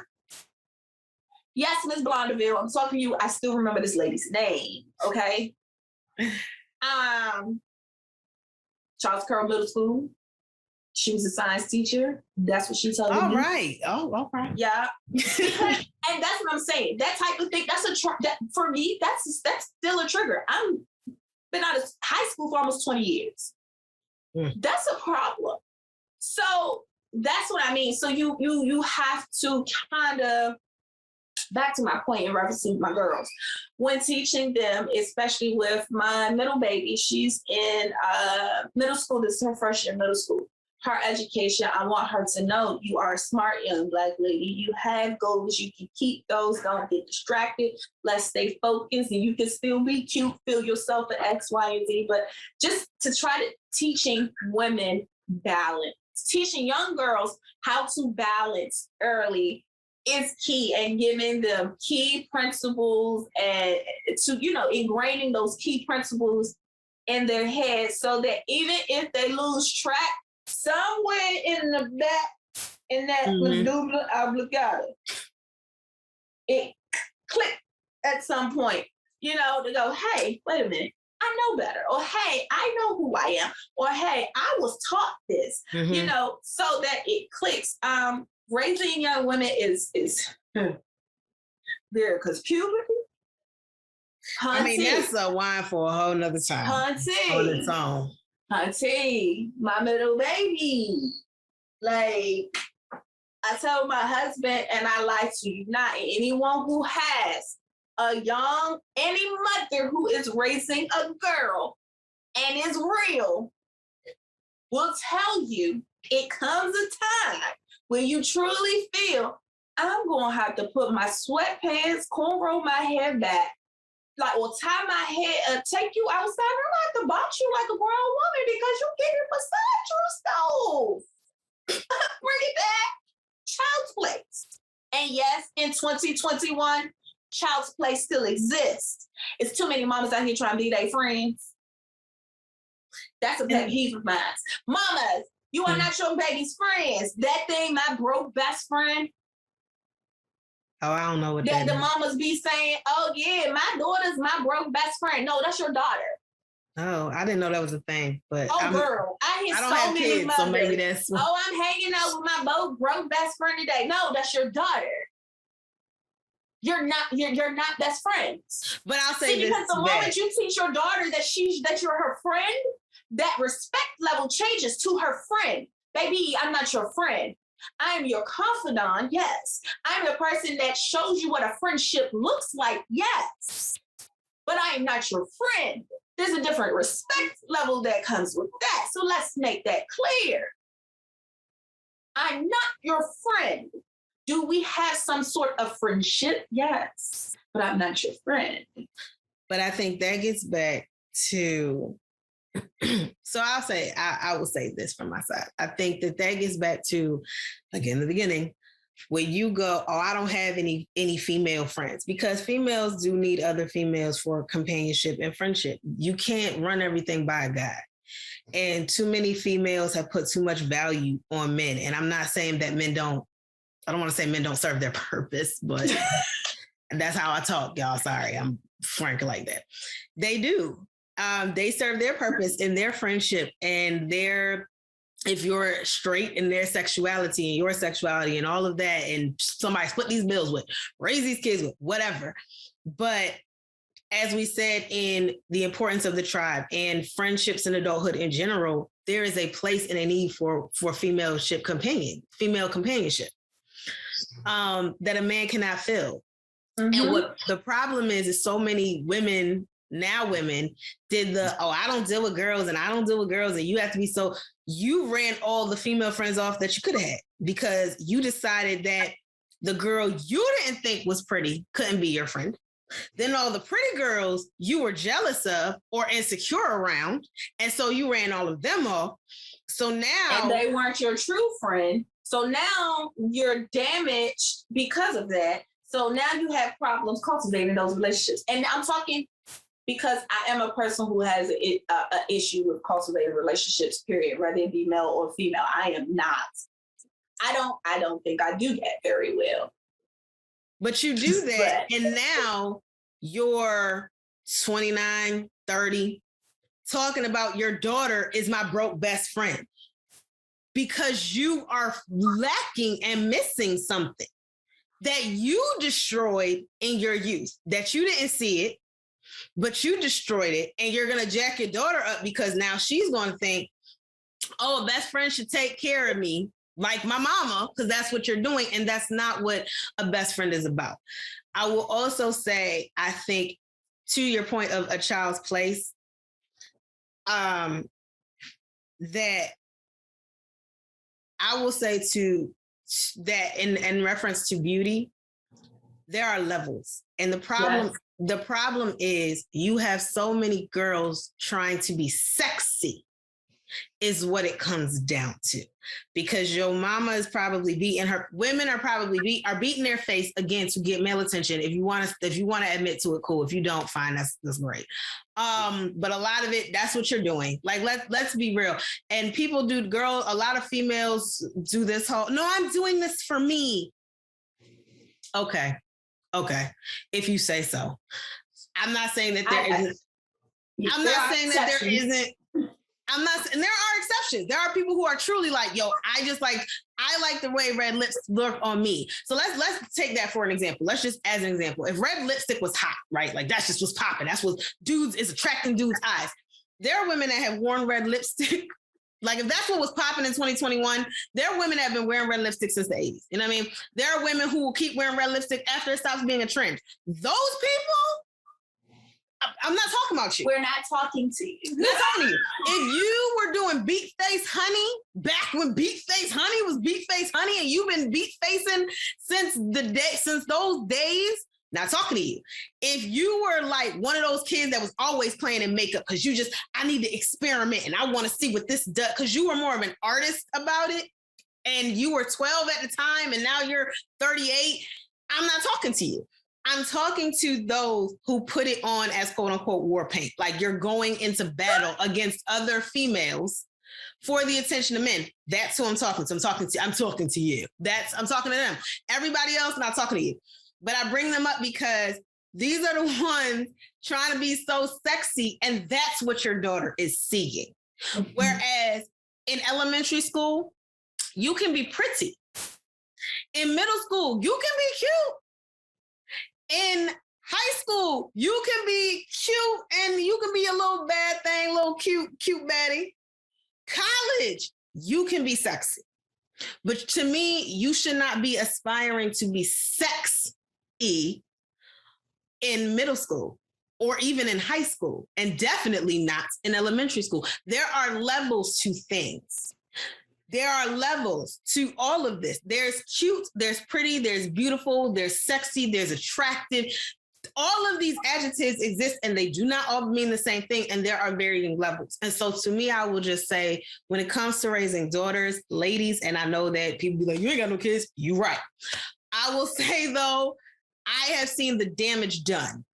yes, Miss Blondeville, I'm talking to you. I still remember this lady's name. Okay. Charles Curl Middle School. She was a science teacher. That's what she told me. All right. Oh, all right. Yeah. And that's what I'm saying. That type of thing, that for me, that's still a trigger. I'm been out of high school for almost 20 years. That's a problem. So that's what I mean. So you have to kind of, back to my point in reference to my girls, when teaching them, especially with my middle baby, she's in middle school. This is her first year in middle school. Her education, I want her to know you are a smart young Black lady. You have goals. You can keep those. Don't get distracted. Let's stay focused, and you can still be cute, feel yourself at X, Y, and Z. But just to try to teaching women balance, teaching young girls how to balance early is key, and giving them key principles and to, ingraining those key principles in their head so that even if they lose track somewhere in the back, in that medulla oblongata, it clicked at some point, to go, hey, wait a minute, I know better. Or, hey, I know who I am. Or, hey, I was taught this, so that it clicks. Raising young women is there, because puberty, hunting. I mean, that's a wine for a whole nother time. Hunting. On its own. Hunting, my middle baby. Like, I told my husband, and I like to unite anyone who has any mother who is raising a girl and is real will tell you it comes a time when you truly feel, I'm going to have to put my sweatpants, cornrow my hair back, or tie my hair, take you outside. I'm going to have to box you like a grown woman because you get it beside your stove. Bring it back. Child's play. And yes, in 2021, child's play still exists. It's too many mamas out here trying to be their friends. That's a pet peeve of mine. Mamas, you are not your baby's friends. That thing, my broke best friend. Oh, I don't know what that the is. mamas be saying, oh yeah, my daughter's my broke best friend. No, that's your daughter. Oh, I didn't know that was a thing. But girl, I hear don't so have many kids, mothers. so maybe that's. Oh, I'm hanging out with my broke best friend today. No, that's your daughter. You're not best friends. But I'll say this, because the moment you teach your daughter that you're her friend, that respect level changes to her friend. Baby, I'm not your friend. I'm your confidant, yes. I'm the person that shows you what a friendship looks like, yes. But I am not your friend. There's a different respect level that comes with that. So let's make that clear. I'm not your friend. Do we have some sort of friendship? Yes. But I'm not your friend. But I think that gets back to, so I will say this from my side. I think that gets back to, again, the beginning, where you go, oh, I don't have any female friends, because females do need other females for companionship and friendship. You can't run everything by a guy. And too many females have put too much value on men. And I'm not saying that I don't want to say men don't serve their purpose, but that's how I talk, y'all. Sorry, I'm frank like that. They do. They serve their purpose in their friendship and if you're straight in their sexuality and your sexuality and all of that, and somebody split these bills with, raise these kids with, whatever. But as we said, in the importance of the tribe and friendships and adulthood in general, there is a place and a need for female companionship that a man cannot fill. Mm-hmm. And what the problem is so many women did I don't deal with girls and I don't deal with girls, and you have to be you ran all the female friends off that you could have had because you decided that the girl you didn't think was pretty couldn't be your friend. Then all the pretty girls you were jealous of or insecure around, and so you ran all of them off. So now, and they weren't your true friend. So now you're damaged because of that. So now you have problems cultivating those relationships. And I'm talking because I am a person who has an issue with cultivating relationships, period, whether it be male or female. I am not. I don't think I do that very well. But you do that, and now you're 29, 30, talking about your daughter is my broke best friend because you are lacking and missing something that you destroyed in your youth, that you didn't see it, but you destroyed it, and you're going to jack your daughter up because now she's going to think, oh, a best friend should take care of me like my mama, because that's what you're doing, and that's not what a best friend is about. I will also say, I think, to your point of a child's place, that I will say to that in reference to beauty, there are levels. And the problem is you have so many girls trying to be sexy is what it comes down to, because your mama is probably beating her. Women are probably beating their face again to get male attention. If you want to admit to it, cool. If you don't, fine, that's great. But a lot of it, that's what you're doing. Like let's be real. And people do. A lot of females do this whole. No, I'm doing this for me. Okay. If you say so. I'm not saying that there isn't. I'm not saying that there isn't. I'm not, and there are exceptions. There are people who are truly like, yo, I like the way red lips look on me. So let's take that for an example. Let's just as an example. If red lipstick was hot, right? Like that's just what's popping. That's what is attracting dudes' eyes. There are women that have worn red lipstick. Like if that's what was popping in 2021, there are women that have been wearing red lipstick since the 80s. You know what I mean? There are women who will keep wearing red lipstick after it stops being a trend. Those people, I'm not talking about you. We're not talking to you. Not talking to you. If you were doing beat face honey back when beat face honey was beat face honey, and you've been beat facing since those days, not talking to you. If you were like one of those kids that was always playing in makeup because I need to experiment and I want to see what this does, because you were more of an artist about it, and you were 12 at the time and now you're 38, I'm not talking to you. I'm talking to those who put it on as quote unquote war paint. Like you're going into battle against other females for the attention of men. That's who I'm talking to. I'm talking to you. I'm talking to them. Everybody else, not talking to you. But I bring them up because these are the ones trying to be so sexy, and that's what your daughter is seeing. Mm-hmm. Whereas in elementary school, you can be pretty. In middle school, you can be cute. In high school, you can be cute and you can be a little bad thing, little cute baddie. College, you can be sexy. But to me, you should not be aspiring to be sexy in middle school or even in high school, and definitely not in elementary school. There are levels to things. There are levels to all of this. There's cute, there's pretty, there's beautiful, there's sexy, there's attractive. All of these adjectives exist, and they do not all mean the same thing, and there are varying levels. And so to me, I will just say, when it comes to raising daughters, ladies, and I know that people be like, you ain't got no kids. You're right. I will say, though, I have seen the damage done.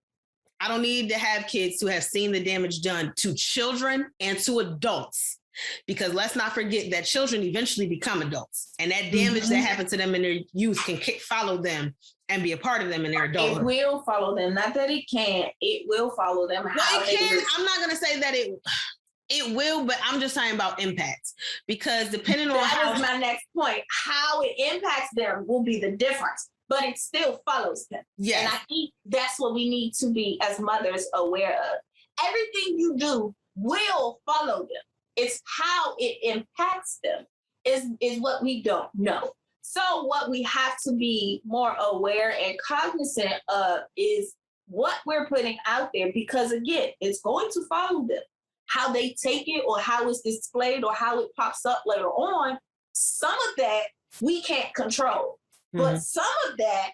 I don't need to have kids who have seen the damage done to children and to adults. Because let's not forget that children eventually become adults, and that damage that happened to them in their youth can follow them and be a part of them in their adulthood. It will follow them. Not that it can't. It will follow them. Well, it can. I'm not going to say that it will, but I'm just talking about impacts, because depending on that is my next point. How it impacts them will be the difference, but it still follows them. Yes. And I think that's what we need to be as mothers aware of. Everything you do will follow them. It's how it impacts them is what we don't know. So what we have to be more aware and cognizant of is what we're putting out there, because again, it's going to follow them. How they take it or how it's displayed or how it pops up later on, some of that we can't control, but some of that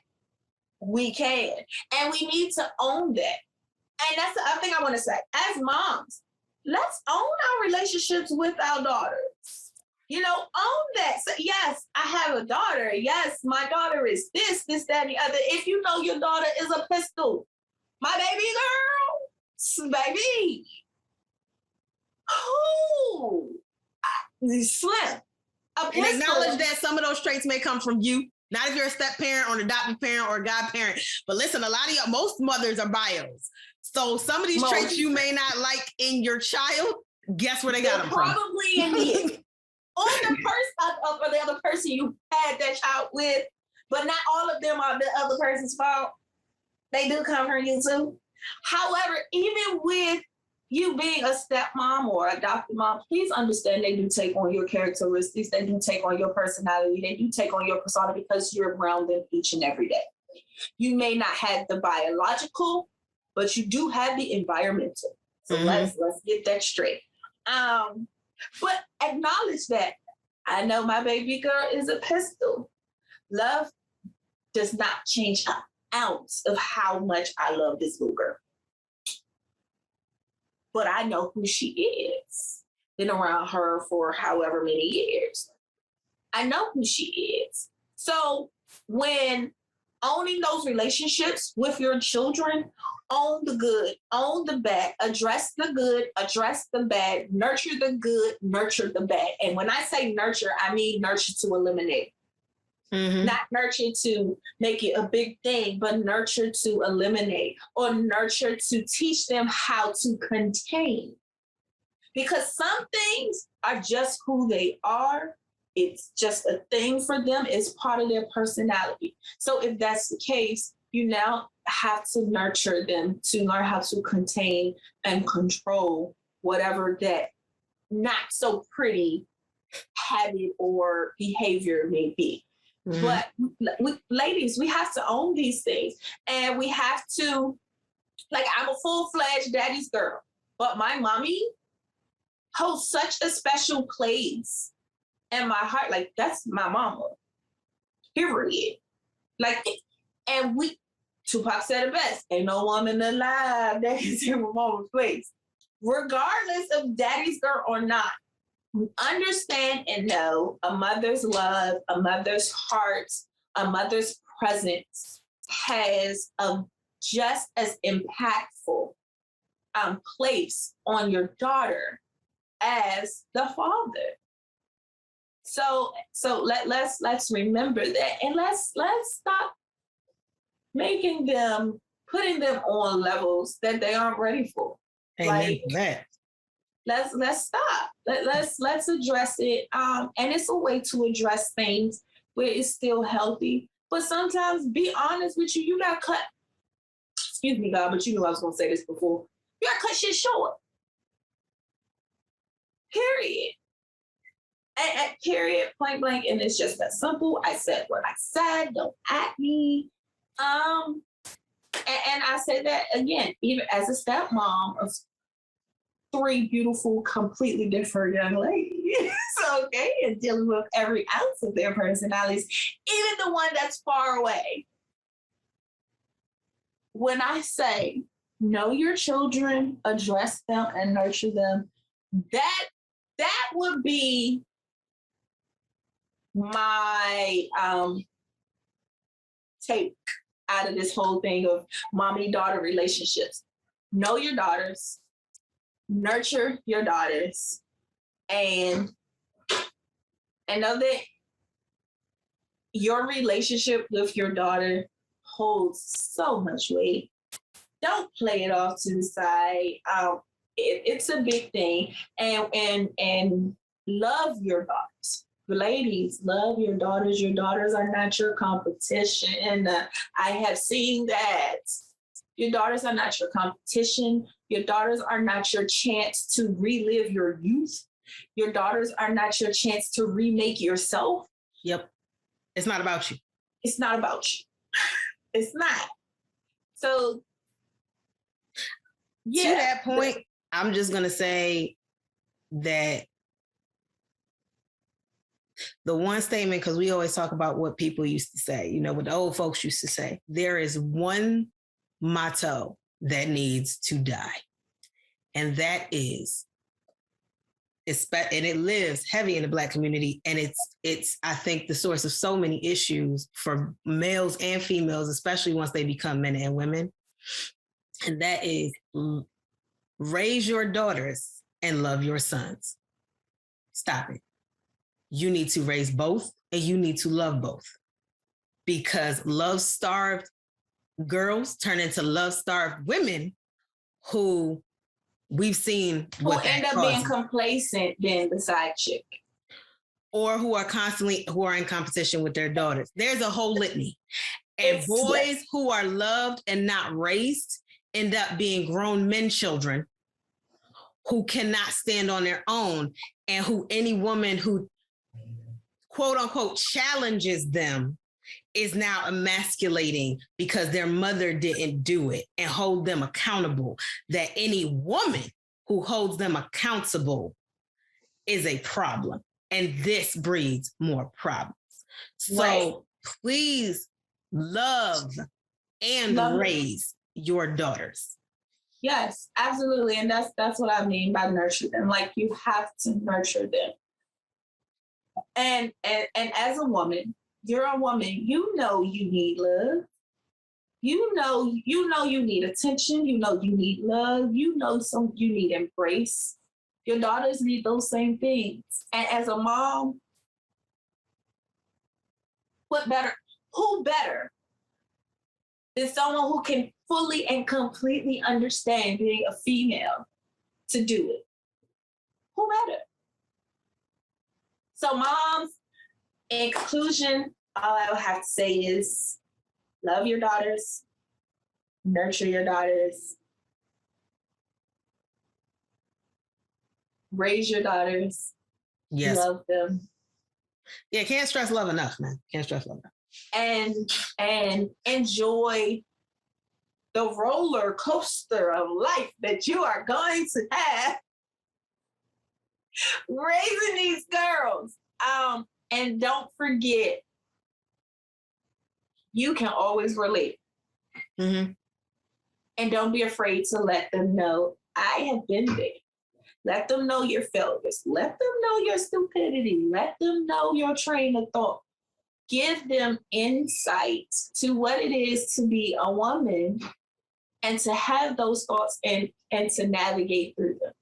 we can. And we need to own that. And that's the other thing I want to say. As moms, let's own our relationships with our daughters. Own that. So, yes, I have a daughter. Yes, my daughter is this, that, and the other. If you know your daughter is a pistol, my baby girl, baby, who slim, a pistol. And acknowledge that some of those traits may come from you. Not if you're a step parent or an adopted parent or a godparent. But listen, most mothers are bios. So some of these traits you may not like in your child, guess where they got them from? Probably in you. Or the other person you had that child with, but not all of them are the other person's fault. They do come from you too. However, even with you being a stepmom or adopted mom, please understand they do take on your characteristics. They do take on your personality. They do take on your persona because you're around them each and every day. You may not have the biological, but you do have the environmental. So let's get that straight. But acknowledge that I know my baby girl is a pistol. Love does not change an ounce of how much I love this little girl. But I know who she is. Been around her for however many years. I know who she is. So when owning those relationships with your children, own the good, own the bad, address the good, address the bad, nurture the good, nurture the bad. And when I say nurture, I mean nurture to eliminate. Not nurture to make it a big thing, but nurture to eliminate or nurture to teach them how to contain. Because some things are just who they are. It's just a thing for them. It's part of their personality. So if that's the case, you now have to nurture them to learn how to contain and control whatever that not so pretty habit or behavior may be. But ladies, we have to own these things. And we have to, I'm a full-fledged daddy's girl, but my mommy holds such a special place in my heart. Like, that's my mama, period. And Tupac said it best, ain't no woman alive that can take my mama's place. Regardless of daddy's girl or not, understand and know a mother's love, a mother's heart, a mother's presence has a just as impactful place on your daughter as the father. So let's remember that, and let's stop putting them on levels that they aren't ready for. Let's stop. Let's address it. And it's a way to address things where it's still healthy. But sometimes, be honest with you, you gotta cut. Excuse me, God, but you knew I was gonna say this before. You gotta cut shit short. Period. And period, point blank. And it's just that simple. I said what I said. Don't at me. And I say that again, even as a stepmom of 3 beautiful, completely different young ladies, okay, and dealing with every ounce of their personalities, even the one that's far away. When I say know your children, address them, and nurture them, that would be my take out of this whole thing of mommy-daughter relationships. Know your daughters, nurture your daughters, and know that your relationship with your daughter holds so much weight. Don't play it off to the side. It's a big thing, and love your daughters. Ladies, love your daughters. Your daughters are not your competition. And I have seen that. Your daughters are not your competition. Your daughters are not your chance to relive your youth. Your daughters are not your chance to remake yourself. Yep. It's not about you. It's not about you. It's not. So, yeah. To that point, I'm just going to say that the one statement, because we always talk about what people used to say, what the old folks used to say, there is one motto that needs to die. And that is, and it lives heavy in the Black community. And it's I think the source of so many issues for males and females, especially once they become men and women. And that is raise your daughters and love your sons. Stop it. You need to raise both and you need to love both, because love-starved girls turn into love-starved women who we've seen who end up being complacent, being the side chick, or who are in competition with their daughters. There's a whole litany. And boys who are loved and not raised end up being grown men children who cannot stand on their own, and who any woman who quote unquote challenges them is now emasculating because their mother didn't do it, and hold them accountable. That any woman who holds them accountable is a problem. And this breeds more problems. So please love and raise your daughters. Yes, absolutely. And that's what I mean by nurture them. Like, you have to nurture them. And as a woman, you're a woman, you know you need love. You know you need attention. You know you need love. You know you need embrace. Your daughters need those same things. And as a mom, who better than someone who can fully and completely understand being a female to do it? Who better? So moms, in conclusion, all I would have to say is love your daughters, nurture your daughters, raise your daughters, love them. Yeah, can't stress love enough, man. Can't stress love enough. And enjoy the roller coaster of life that you are going to have raising these girls. And don't forget, you can always relate. Mm-hmm. And don't be afraid to let them know, I have been there. Let them know your failures. Let them know your stupidity. Let them know your train of thought. Give them insight to what it is to be a woman and to have those thoughts and to navigate through them.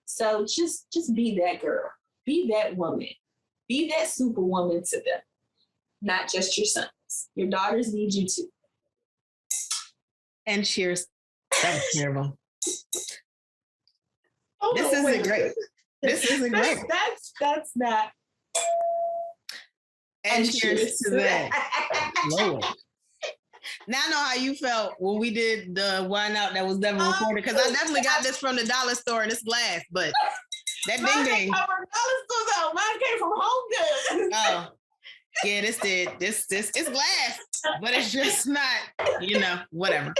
So just be that girl. Be that woman. Be that superwoman to them. Not just your sons. Your daughters need you too. And cheers. That was terrible. This isn't great. This isn't great. That's not. And cheers to that. Lord. Now I know how you felt when we did the wine out that was never recorded, because I definitely got this from the dollar store in this glass, but that ding ding. Mine came from Home Goods. Oh, yeah, this it's glass, but it's just not, whatever.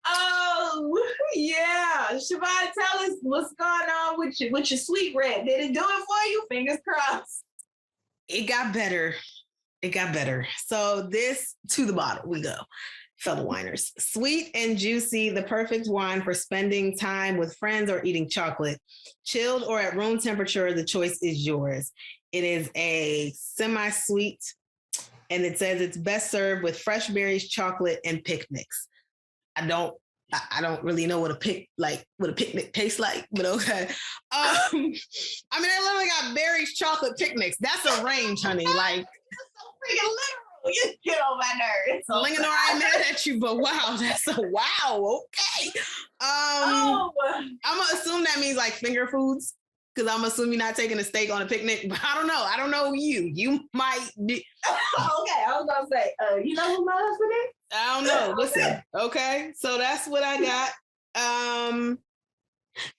Oh yeah, Siobhan, tell us what's going on with your sweet red. Did it do it for you? Fingers crossed. It got better. So this, to the bottle we go, fellow winers. Sweet and juicy, the perfect wine for spending time with friends or eating chocolate. Chilled or at room temperature, the choice is yours. It is a semi-sweet, and it says it's best served with fresh berries, chocolate, and picnics. I don't really know what a picnic tastes like, but okay. I mean, they literally got berries, chocolate, picnics. That's a range, honey. Like, so freaking literal. You get on my nerves. Linganore, I ain't mad at you, but wow, that's a wow. Okay. I'm gonna assume that means like finger foods, because I'm assuming you're not taking a steak on a picnic. But I don't know. I don't know you. You might be. Okay, I was gonna say, you know who my husband is? I don't know. Listen, okay. So that's what I got.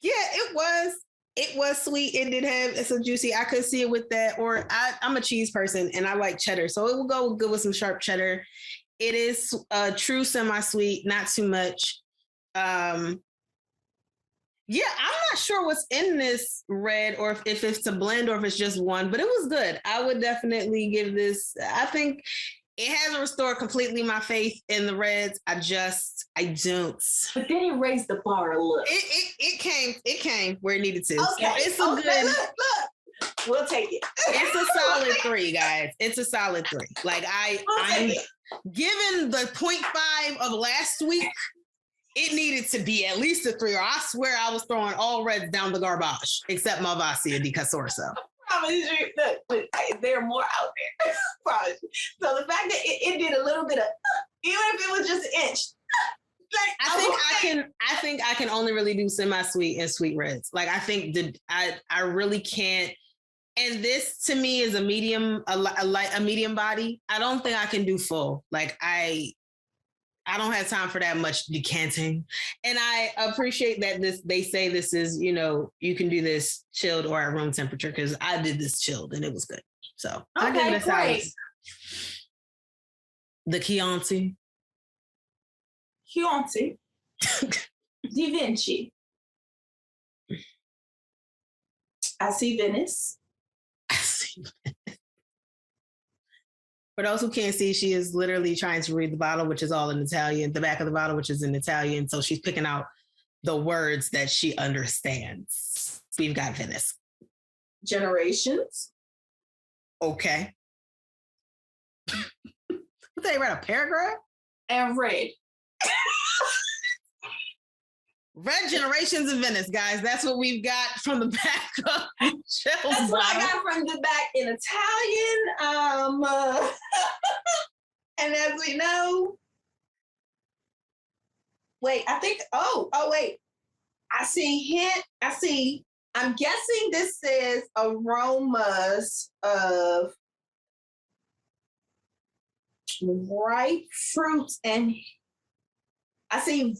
Yeah, it was sweet. It did have some juicy. I could see it with that. Or I'm a cheese person and I like cheddar, so it will go good with some sharp cheddar. It is a true semi-sweet, not too much. Yeah, I'm not sure what's in this red, or if it's a blend or if it's just one, but it was good. I would definitely give this, I think It hasn't restored completely my faith in the Reds. I don't. But then it raised the bar a little. It came where it needed to. Okay. So it's a good. Look. We'll take it. It's a solid 3, guys. It's a solid 3. Like I'm given the 0.5 of last week, it needed to be at least a 3, or I swear I was throwing all Reds down the garbage, except Malvasia di Casorso. Look, there are more out there. So the fact that it did a little bit of, even if it was just an inch, like I think I can only really do semi-sweet and sweet Reds. Like I think I really can't. And this to me is a medium, a medium body. I don't think I can do full. Like I don't have time for that much decanting. And I appreciate that they say this is, you can do this chilled or at room temperature, because I did this chilled and it was good. So I'll give it a solid. The Chianti. Di Vinci. I see Venice. For those who can't see, she is literally trying to read the bottle, which is all in Italian, the back of the bottle, which is in Italian. So she's picking out the words that she understands. We've got Venice. Generations. Okay. What, they read a paragraph? And red. Red Generations in Venice, guys. That's what we've got from the back of That's what I got from the back in Italian. And as we know, wait, I think, wait. I'm guessing this says aromas of ripe fruits and I see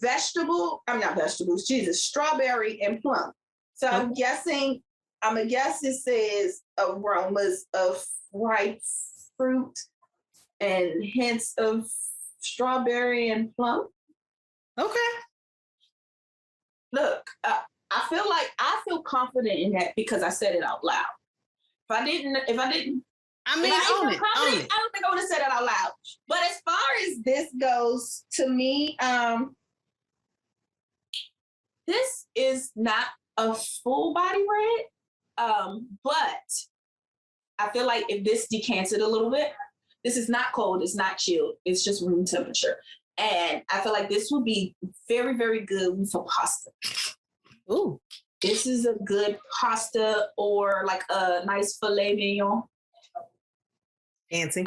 strawberry and plum. So I'm guessing, it says aromas of ripe fruit and hints of strawberry and plum. Okay. Look, I feel confident in that because I said it out loud. If I didn't, own it. I don't think I would have said it out loud. But as far as this goes, to me, this is not a full body red, but I feel like if this decanted a little bit, this is not cold, it's not chilled, it's just room temperature. And I feel like this would be very, very good with a pasta. Ooh. This is a good pasta or like a nice filet mignon. Fancy.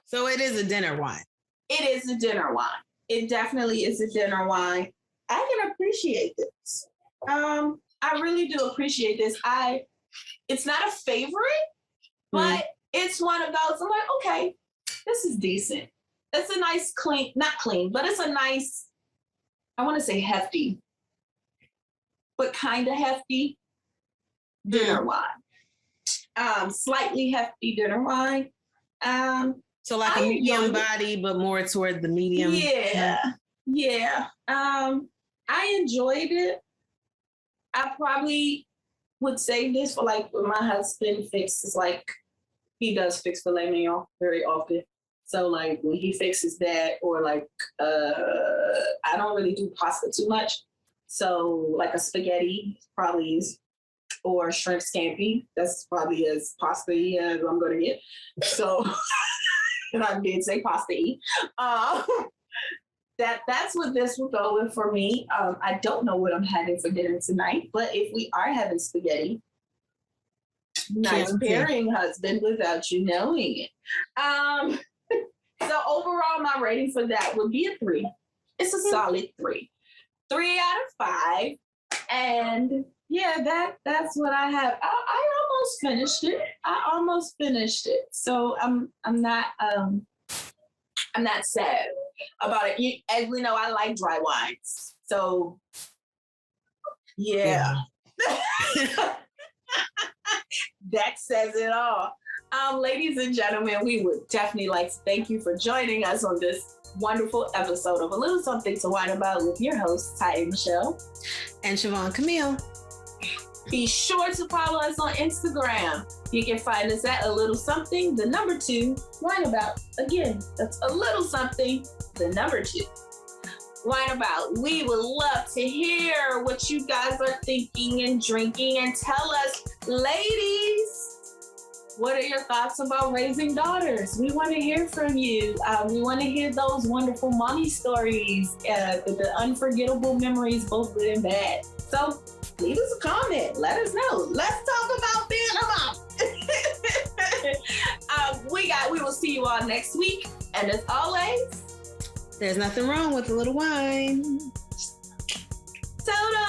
So it is a dinner wine. It is a dinner wine. It definitely is a dinner wine. I can appreciate this. I really do appreciate this. It's not a favorite, but it's one of those, I'm like, okay, this is decent. It's a nice not clean, but it's a nice, I want to say hefty, but kind of hefty dinner wine. Slightly hefty dinner wine. So like a medium body, but more toward the medium. Yeah. I enjoyed it. I probably would save this for like when my husband fixes, like he does fix filet mignon very often. So like when he fixes that, or like I don't really do pasta too much. So like a spaghetti probably is, or shrimp scampi. That's probably as pasta as I'm gonna get. So and I did say pasta. That's what this will go with for me. I don't know what I'm having for dinner tonight, but if we are having spaghetti, nice pairing, husband, without you knowing it. So overall, my rating for that would be a 3. It's a solid 3. 3 out of 5. And yeah, that's what I have. I almost finished it. So I'm not sad about it. As we know, I like dry wines. So yeah. That says it all. Ladies and gentlemen, we would definitely like to thank you for joining us on this wonderful episode of A Little Something to Wine About with your hosts, Ty and Michelle. And Siobhan Camille. Be sure to follow us on Instagram. You can find us at a little something, the number 2, wine about. Again, that's a little something, the number 2. Wine about. We would love to hear what you guys are thinking and drinking, and tell us, ladies, what are your thoughts about raising daughters? We want to hear from you. We want to hear those wonderful mommy stories, the unforgettable memories, both good and bad. So leave us a comment. Let us know. Let's talk about being a mom. We will see you all next week. And as always, there's nothing wrong with a little wine. Soda.